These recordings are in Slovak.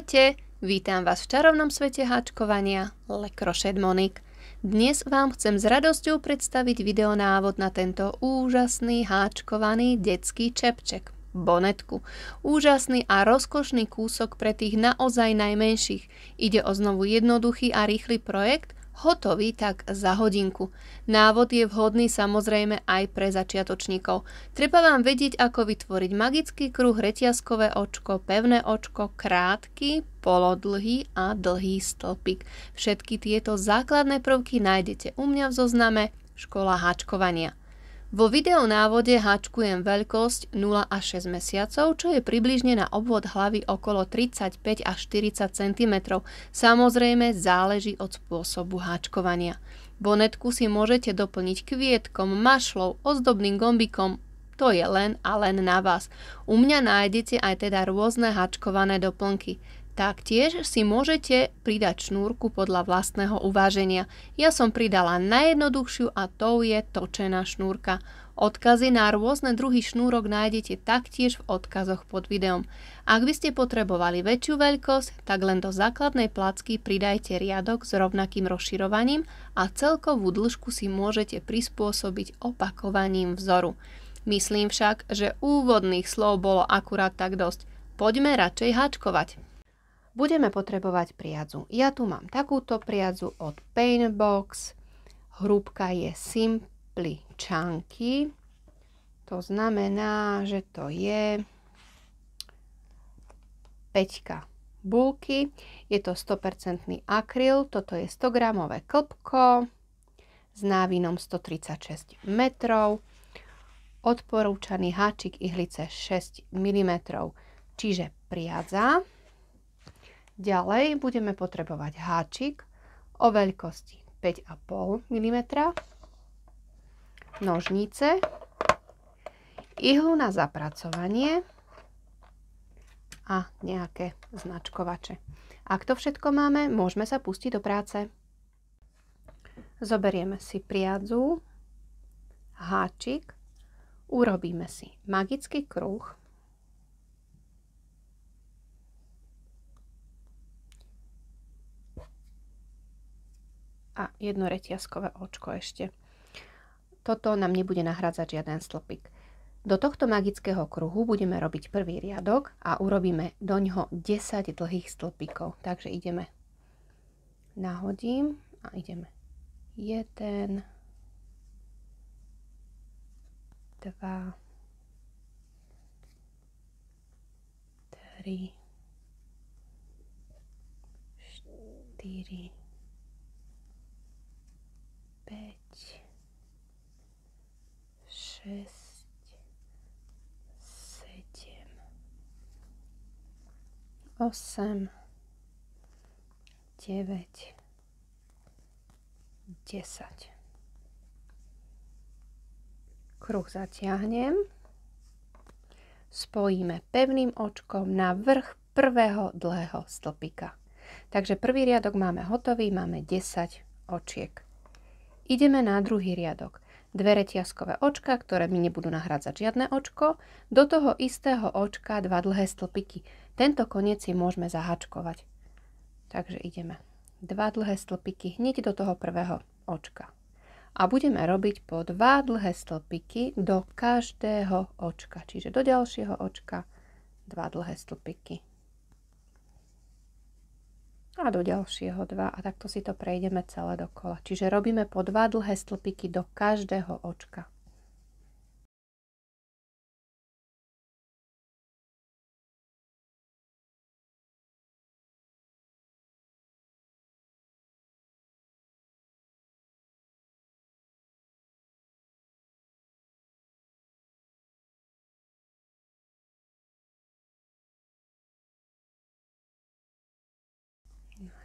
Ahojte, vítam vás v čarovnom svete háčkovania Le Crochet Monique. Dnes vám chcem s radosťou predstaviť videonávod na tento úžasný háčkovaný detský čepček, bonetku. Úžasný a rozkošný kúsok pre tých naozaj najmenších. Ide o znovu jednoduchý a rýchly projekt, hotový tak za hodinku. Návod je vhodný samozrejme aj pre začiatočníkov. Treba vám vedieť, ako vytvoriť magický kruh, reťazkové očko, pevné očko, krátky, polodlhý a dlhý stĺpik. Všetky tieto základné prvky nájdete u mňa v zozname Škola háčkovania. Vo videonávode háčkujem veľkosť 0 až 6 mesiacov, čo je približne na obvod hlavy okolo 35 až 40 cm. Samozrejme záleží od spôsobu háčkovania. Bonetku si môžete doplniť kvietkom, mašľou, ozdobným gombikom, to je len a len na vás. U mňa nájdete aj teda rôzne háčkované doplnky. Taktiež si môžete pridať šnúrku podľa vlastného uváženia. Ja som pridala najjednoduchšiu a tou je točená šnúrka. Odkazy na rôzne druhy šnúrok nájdete taktiež v odkazoch pod videom. Ak by ste potrebovali väčšiu veľkosť, tak len do základnej placky pridajte riadok s rovnakým rozširovaním a celkovú dĺžku si môžete prispôsobiť opakovaním vzoru. Myslím však, že úvodných slov bolo akurát tak dosť. Poďme radšej háčkovať. Budeme potrebovať priadzu. Ja tu mám takúto priadzu od Paintbox. Hrúbka je Simply Chunky. To znamená, že to je 5 bulky. Je to 100% akryl. Toto je 100 gramové klpko s návinom 136 metrov. Odporúčaný háčik ihlice 6 mm. Čiže priadza. Ďalej budeme potrebovať háčik o veľkosti 5,5 mm, nožnice, ihlu na zapracovanie a nejaké značkovače. Ak to všetko máme, môžeme sa pustiť do práce. Zoberieme si priadzu, háčik, urobíme si magický kruh, a jedno reťazkové očko ešte. Toto nám nebude nahrádzať žiaden stĺpik. Do tohto magického kruhu budeme robiť prvý riadok a urobíme doňho 10 dlhých stĺpikov. Takže ideme, nahodím a ideme 1, 2, 3, 4, 5, 6, 7, 8, 9, 10. Kruh zatiahnem. Spojíme pevným očkom na vrch prvého dlhého stĺpika. Takže prvý riadok máme hotový, máme 10 očiek. Ideme na druhý riadok. 2 reťazkové očka, ktoré mi nebudú nahrádzať žiadne očko. Do toho istého očka 2 dlhé stĺpiky. Tento koniec si môžeme zaháčkovať. Takže ideme 2 dlhé stĺpiky hneď do toho prvého očka. A budeme robiť po 2 dlhé stĺpiky do každého očka. Čiže do ďalšieho očka 2 dlhé stĺpiky. A do ďalšieho 2 a takto si to prejdeme celé dokola. Čiže robíme po 2 dlhé stĺpiky do každého očka.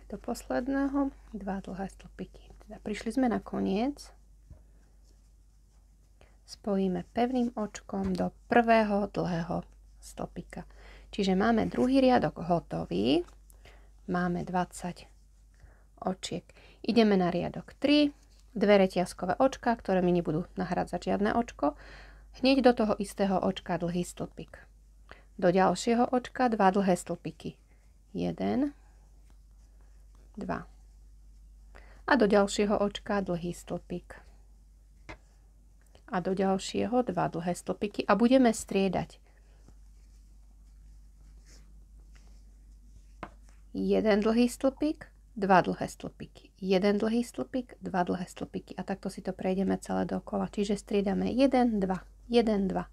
Do posledného 2 dlhé stĺpiky. Teda prišli sme na koniec. Spojíme pevným očkom do prvého dlhého stĺpika. Čiže máme druhý riadok hotový. Máme 20 očiek. Ideme na riadok 3. 2 reťazkové očka, ktoré mi nebudú nahrádzať žiadne očko. Hneď do toho istého očka dlhý stĺpik. Do ďalšieho očka 2 dlhé stĺpiky. 1, 2. A do ďalšieho očka dlhý stĺpik. A do ďalšieho 2 dlhé stĺpiky a budeme striedať. 1 dlhý stĺpik, 2 dlhé stĺpiky. 1 dlhý stĺpik, 2 dlhé stĺpiky. A takto si to prejdeme celé dokola. Čiže striedame 1, 2, 1, 2.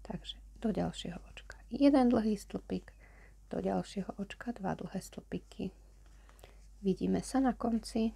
Takže do ďalšieho očka 1 dlhý stĺpik, do ďalšieho očka 2 dlhé stĺpiky. Vidíme sa na konci.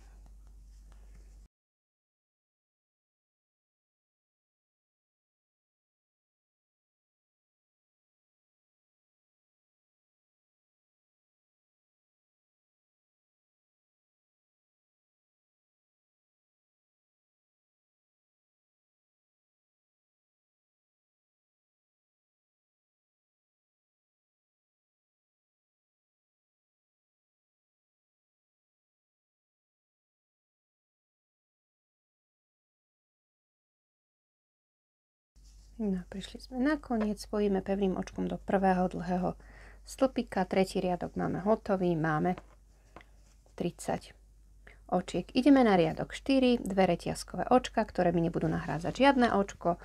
No, prišli sme na koniec, spojíme pevným očkom do prvého dlhého stĺpika, tretí riadok máme hotový, máme 30 očiek. Ideme na riadok 4, dve reťazkové očka, ktoré mi nebudú nahrádzať žiadne očko,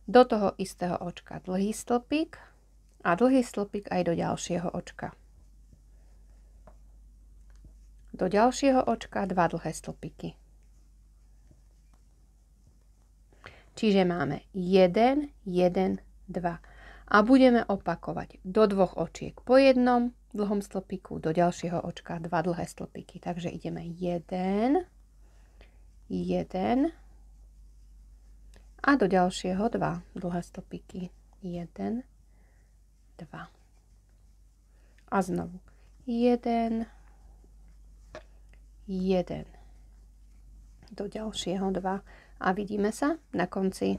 do toho istého očka dlhý stĺpik a dlhý stĺpik aj do ďalšieho očka. Do ďalšieho očka 2 dlhé stĺpiky. Čiže máme 1, 1, 2. A budeme opakovať do dvoch očiek po jednom dlhom stĺpiku, do ďalšieho očka 2 dlhé stĺpiky. Takže ideme 1, 1 a do ďalšieho 2 dlhé stĺpiky. 1, 2. A znovu 1, 1. Do ďalšieho 2. A vidíme sa na konci.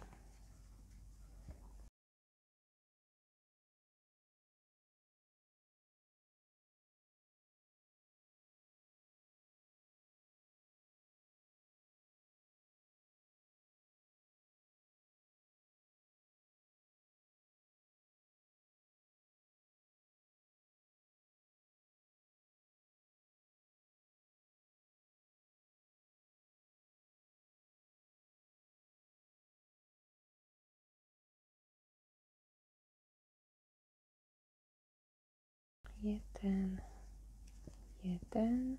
Jeden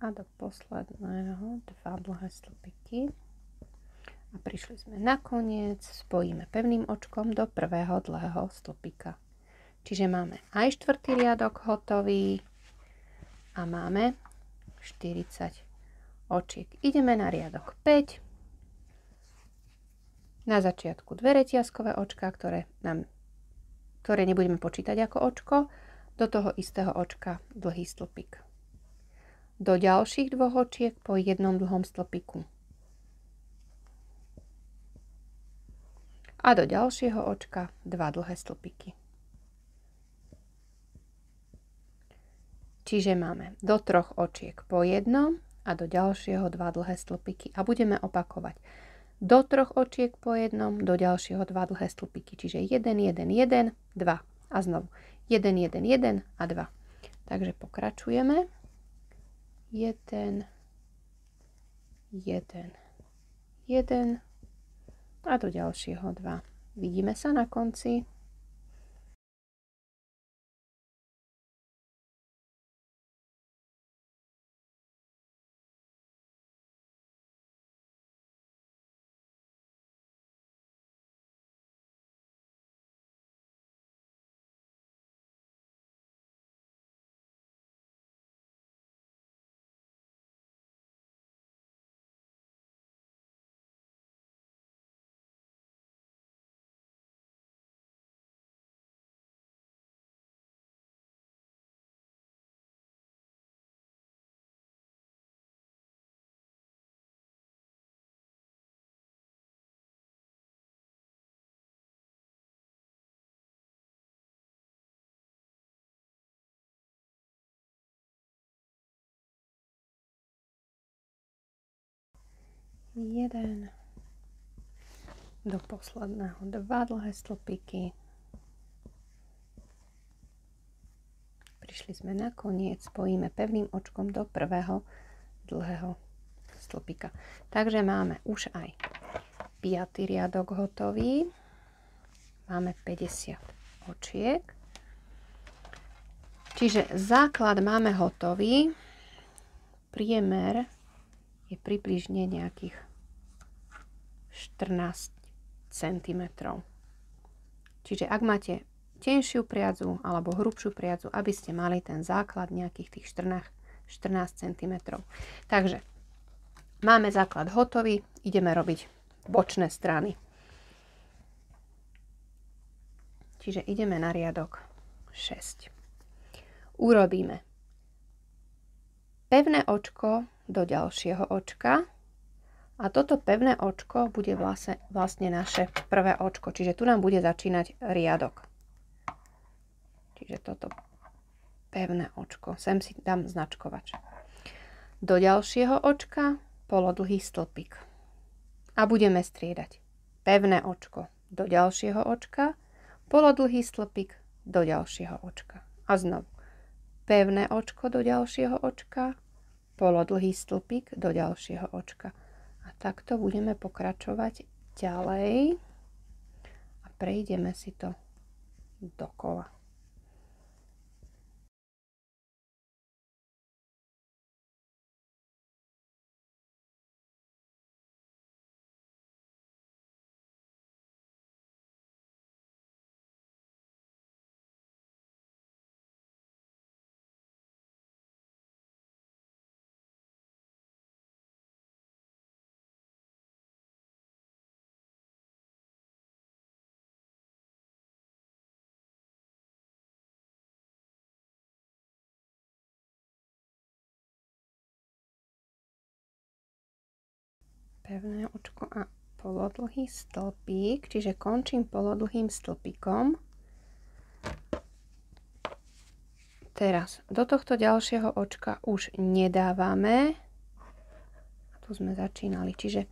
a do posledného 2 dlhé stĺpiky. A prišli sme na koniec, spojíme pevným očkom do prvého dlhého stĺpika. Čiže máme aj štvrtý riadok hotový a máme 40 očiek. Ideme na riadok 5. Na začiatku dve reťazkové očka, ktoré nebudeme počítať ako očko. Do toho istého očka dlhý stĺpik. Do ďalších dvoch očiek po jednom dlhom stĺpiku. A do ďalšieho očka 2 dlhé stĺpiky. Čiže máme do troch očiek po jednom a do ďalšieho 2 dlhé stĺpiky. A budeme opakovať. Do troch očiek po jednom, do ďalšieho 2 dlhé stĺpiky. Čiže 1, 1, 1, 2. A znovu 1, 1, 1 a 2. Takže pokračujeme. 1, 1, 1 a do ďalšieho 2. Vidíme sa na konci. Jeden do posledného 2 dlhé stĺpiky. prišli sme na koniec, spojíme pevným očkom do prvého dlhého stĺpika. Takže máme už aj 5. riadok hotový. Máme 50 očiek. Čiže základ máme hotový. Priemer je približne nejakých 14 cm. Čiže ak máte tenšiu priadzu alebo hrubšiu priadzu, aby ste mali ten základ nejakých tých 14 cm. Takže máme základ hotový, ideme robiť bočné strany. Čiže ideme na riadok 6. Urobíme pevné očko do ďalšieho očka a toto pevné očko bude vlastne naše prvé očko. Čiže tu nám bude začínať riadok. Čiže toto pevné očko. Sem si dám značkovač. Do ďalšieho očka polodlhý stĺpik. A budeme striedať pevné očko do ďalšieho očka, polodlhý stĺpik do ďalšieho očka. A znovu pevné očko do ďalšieho očka, polodlhý stĺpik do ďalšieho očka. A takto budeme pokračovať ďalej a prejdeme si to dokola. Pevné očko a polodlhý stĺpik, čiže končím polodlhým stĺpikom. Teraz do tohto ďalšieho očka už nedávame. Tu sme začínali, čiže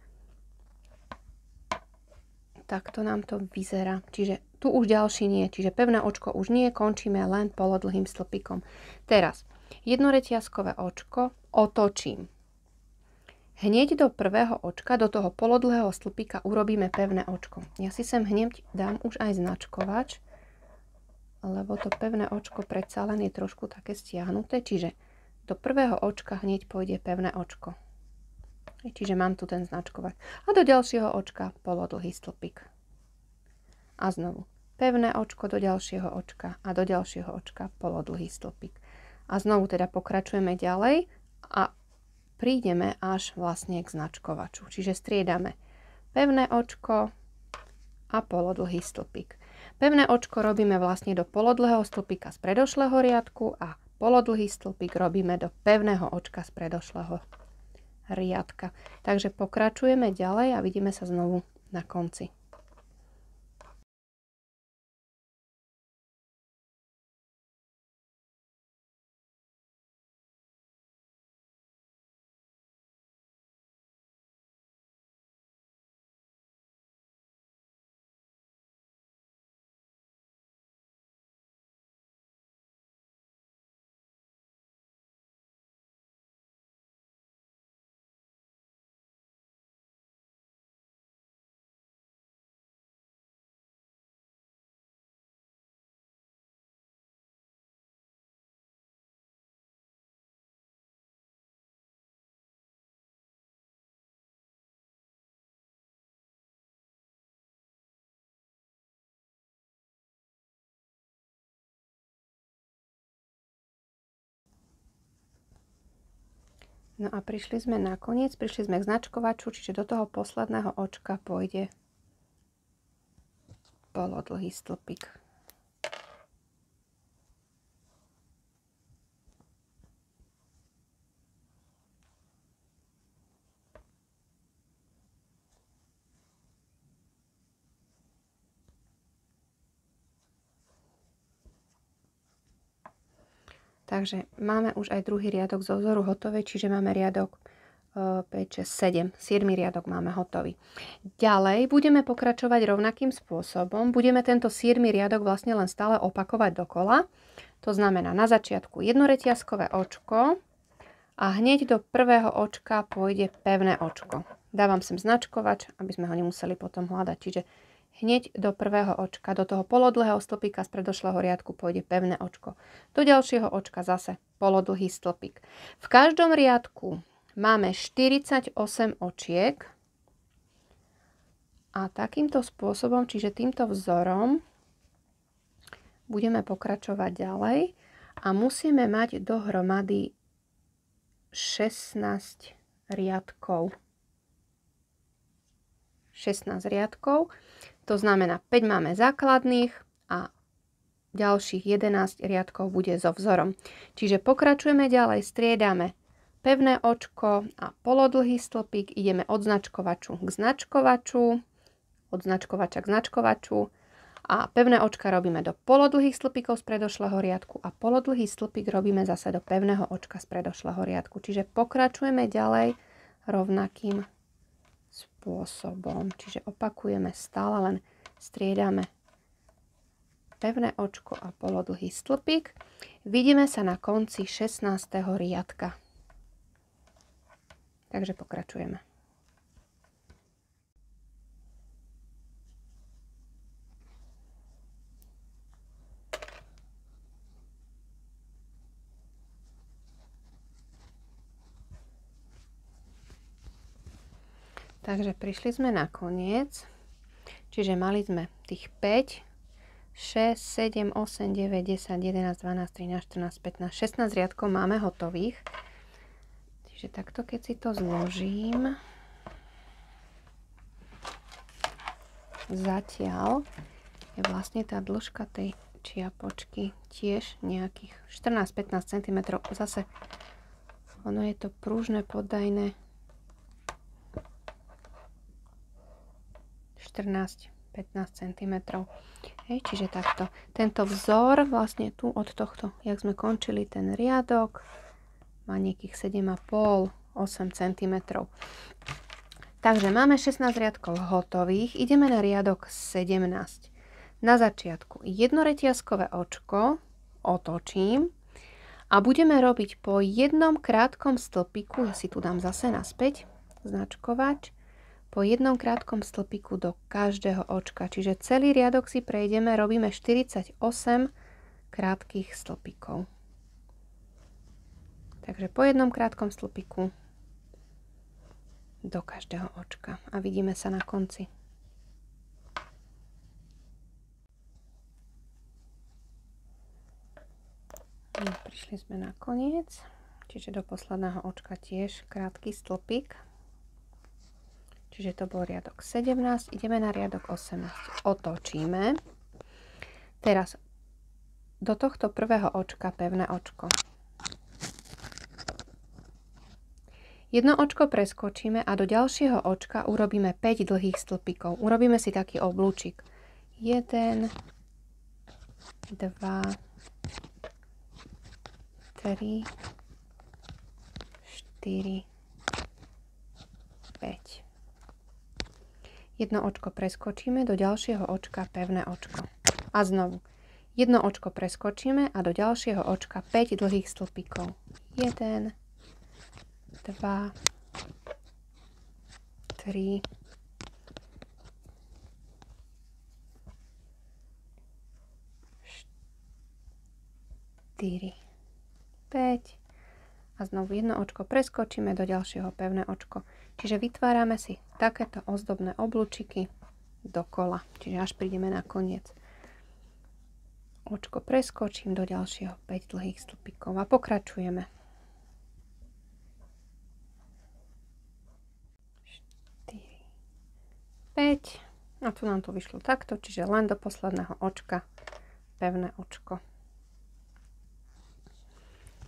takto nám to vyzerá. Čiže tu už ďalší nie, čiže pevné očko už nie, končíme len polodlhým stĺpikom. Teraz jednoreťazkové očko otočím. Hneď do prvého očka, do toho polodlhého stĺpika urobíme pevné očko. Ja si sem hneď dám už aj značkovač, lebo to pevné očko predsa len je trošku také stiahnuté, čiže do prvého očka hneď pôjde pevné očko. Čiže mám tu ten značkovač. A do ďalšieho očka polodlhý stĺpik. A znovu pevné očko do ďalšieho očka a do ďalšieho očka polodlhý stĺpik. A znovu teda pokračujeme ďalej a prídeme až vlastne k značkovaču. Čiže striedame pevné očko a polodlhý stĺpik. Pevné očko robíme vlastne do polodlhého stĺpika z predošlého riadku a polodlhý stĺpik robíme do pevného očka z predošlého riadka. Takže pokračujeme ďalej a vidíme sa znovu na konci. No a prišli sme na koniec, prišli sme k značkovaču, čiže do toho posledného očka pôjde polodlhý stĺpik. Takže máme už aj druhý riadok zo vzoru hotový, čiže máme riadok 5, 6, 7. 7. riadok máme hotový. Ďalej budeme pokračovať rovnakým spôsobom. Budeme tento 7. riadok vlastne len stále opakovať dokola. To znamená, na začiatku jednoreťazkové očko a hneď do prvého očka pôjde pevné očko. Dávam sem značkovač, aby sme ho nemuseli potom hľadať. Čiže hneď do prvého očka, do toho polodlhého stĺpika z predošlého riadku pôjde pevné očko. Do ďalšieho očka zase polodlhý stĺpik. V každom riadku máme 48 očiek a takýmto spôsobom, čiže týmto vzorom, budeme pokračovať ďalej a musíme mať dohromady 16 riadkov. 16 riadkov, to znamená 5 máme základných a ďalších 11 riadkov bude so vzorom. Čiže pokračujeme ďalej, striedame pevné očko a polodlhý stĺpik, ideme od značkovaču k značkovaču, od značkovača k značkovaču, a pevné očka robíme do polodlhých stĺpikov z predošlého riadku a polodlhý stĺpik robíme zase do pevného očka z predošlého riadku. Čiže pokračujeme ďalej rovnakým spôsobom. Čiže opakujeme stále, len striedame pevné očko a polodlhý stĺpik. Vidíme sa na konci 16. riadka. Takže pokračujeme. Takže prišli sme na koniec, čiže mali sme tých 5, 6, 7, 8, 9, 10, 11, 12, 13, 14, 15, 16 riadkov máme hotových. Čiže takto, keď si to zložím, zatiaľ je vlastne tá dĺžka tej čiapočky tiež nejakých 14-15 cm. Zase ono je to pružné, poddajné. 14-15 cm. Čiže takto. Tento vzor vlastne tu od tohto, jak sme končili ten riadok, má nejakých 7,5-8 cm. Takže máme 16 riadkov hotových. Ideme na riadok 17. Na začiatku jednoreťazkové očko otočím a budeme robiť po jednom krátkom stĺpiku, ja si tu dám zase naspäť značkovač, po jednom krátkom stĺpiku do každého očka. Čiže celý riadok si prejdeme, robíme 48 krátkych stĺpikov. Takže po jednom krátkom stĺpiku do každého očka. A vidíme sa na konci. No, prišli sme na koniec. Čiže do posledného očka tiež krátky stĺpik. Čiže to bol riadok 17, ideme na riadok 18. Otočíme. Teraz do tohto prvého očka pevné očko. Jedno očko preskočíme a do ďalšieho očka urobíme 5 dlhých stĺpikov. Urobíme si taký oblúčik. 1, 2, 3, 4, 5. Jedno očko preskočíme, do ďalšieho očka pevné očko. A znovu. Jedno očko preskočíme a do ďalšieho očka 5 dlhých stĺpikov. 1, 2, 3, 4, 5 a znovu jedno očko preskočíme do ďalšieho pevné očko. Čiže vytvárame si takéto ozdobné oblúčiky dokola. Čiže až prídeme na koniec. Očko preskočím do ďalšieho 5 dlhých stĺpikov a pokračujeme. 4, 5 a tu nám to vyšlo takto, čiže len do posledného očka pevné očko.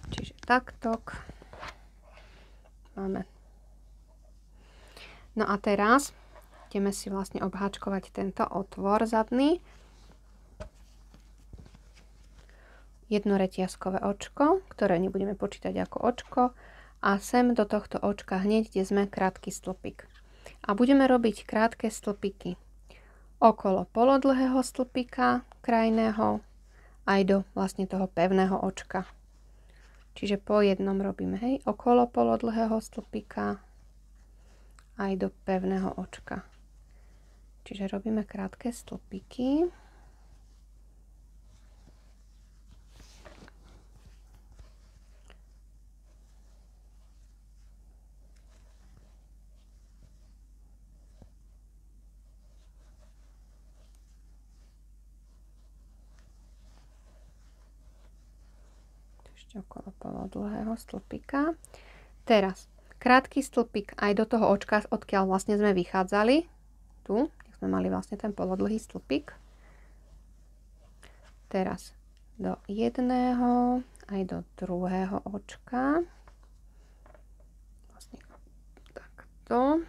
Čiže takto máme. No a teraz ideme si vlastne obháčkovať tento otvor zadný. Jedno reťazkové očko, ktoré nebudeme počítať ako očko, a sem do tohto očka hneď, kde sme, krátky stĺpik. A budeme robiť krátke stĺpiky okolo polodlhého stĺpika krajného aj do vlastne toho pevného očka. Čiže po jednom robíme, hej, okolo polodlhého stĺpika aj do pevného očka. Čiže robíme krátke stĺpiky. Ešte okolo polodlhého stĺpika. Teraz krátky stĺpik aj do toho očka, odkiaľ vlastne sme vychádzali. Tu, sme mali vlastne ten polodlhý stĺpik. Teraz do jedného aj do druhého očka. Vlastne takto.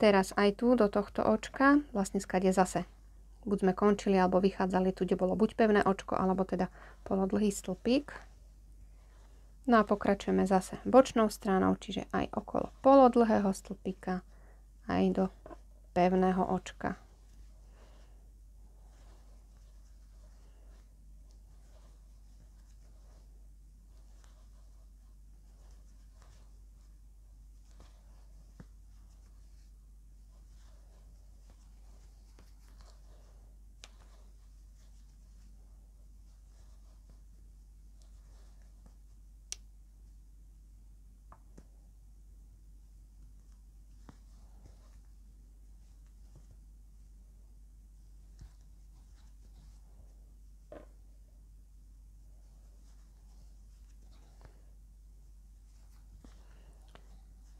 Teraz aj tu do tohto očka, vlastne skade zase. Buď sme končili, alebo vychádzali tu, kde bolo buď pevné očko, alebo teda polodlhý stĺpik. No a pokračujeme zase bočnou stranou, čiže aj okolo polodlhého stĺpika, aj do pevného očka.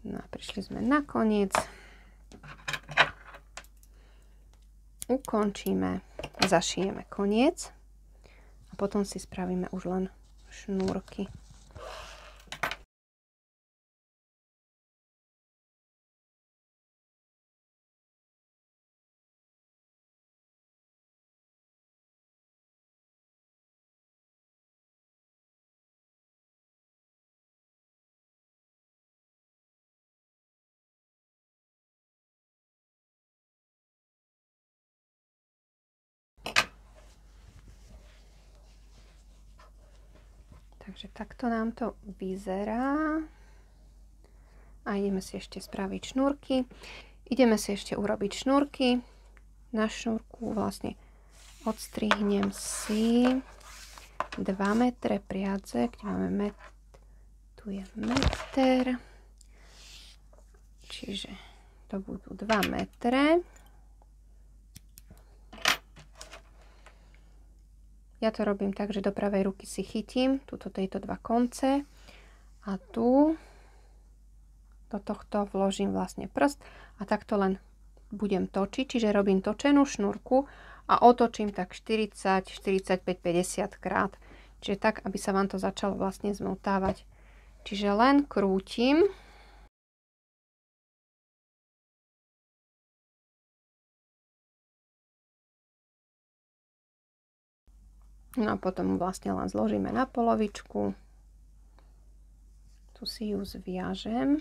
No a prišli sme na koniec. Ukončíme, zašijeme koniec a potom si spravíme už len šnúrky. Takže takto nám to vyzerá. A ideme si ešte spraviť šnúrky. Ideme si ešte urobiť šnúrky. Na šnúrku vlastne odstrihnem si 2 metre priadze, kde máme tu je meter. Čiže to budú 2 metre. Ja to robím tak, že do pravej ruky si chytím tieto 2 konce a tu do tohto vložím vlastne prst a takto len budem točiť, čiže robím točenú šnúrku a otočím tak 40, 45, 50 krát. Čiže tak, aby sa vám to začalo vlastne zmotávať. Čiže len krútim. No a potom vlastne len zložíme na polovičku. Tu si ju zviažem.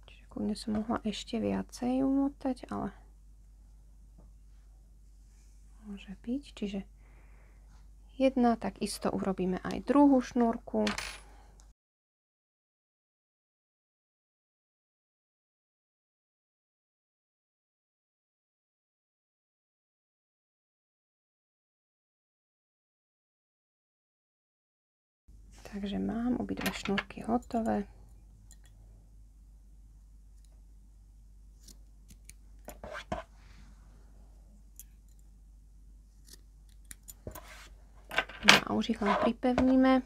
Čiže kľudne som mohla ešte viacej umotať, ale môže byť. Čiže jedna, takisto urobíme aj druhú šnúrku. Takže mám obidve šnúrky hotové. No a už ich len pripevníme.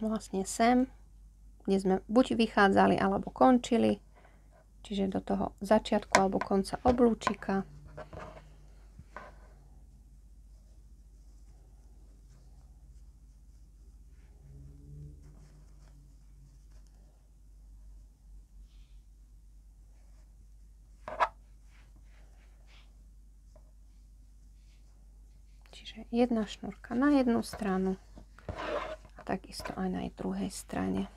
Vlastne sem, kde sme buď vychádzali, alebo končili. Čiže do toho začiatku alebo konca oblúčika. Čiže jedna šnúrka na jednu stranu a takisto aj na druhej strane.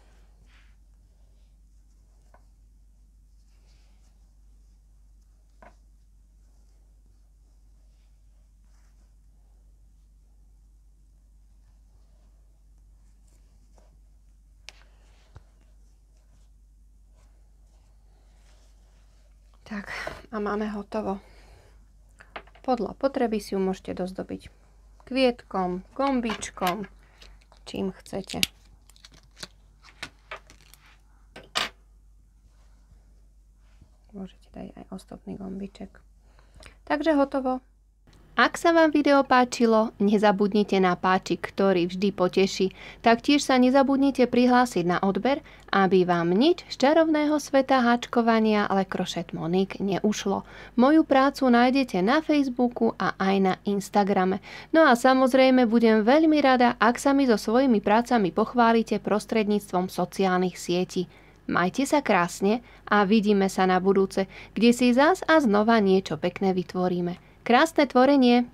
Tak, a máme hotovo. Podľa potreby si ju môžete dozdobiť kvietkom, gombičkom, čím chcete. Môžete dať aj ozdobný gombiček. Takže hotovo. Ak sa vám video páčilo, nezabudnite na páčik, ktorý vždy poteší. Taktiež sa nezabudnite prihlásiť na odber, aby vám nič z čarovného sveta háčkovania Le Crochet Monique neušlo. Moju prácu nájdete na Facebooku a aj na Instagrame. No a samozrejme budem veľmi rada, ak sa mi so svojimi prácami pochválite prostredníctvom sociálnych sietí. Majte sa krásne a vidíme sa na budúce, kde si zas a znova niečo pekné vytvoríme. Krásne tvorenie!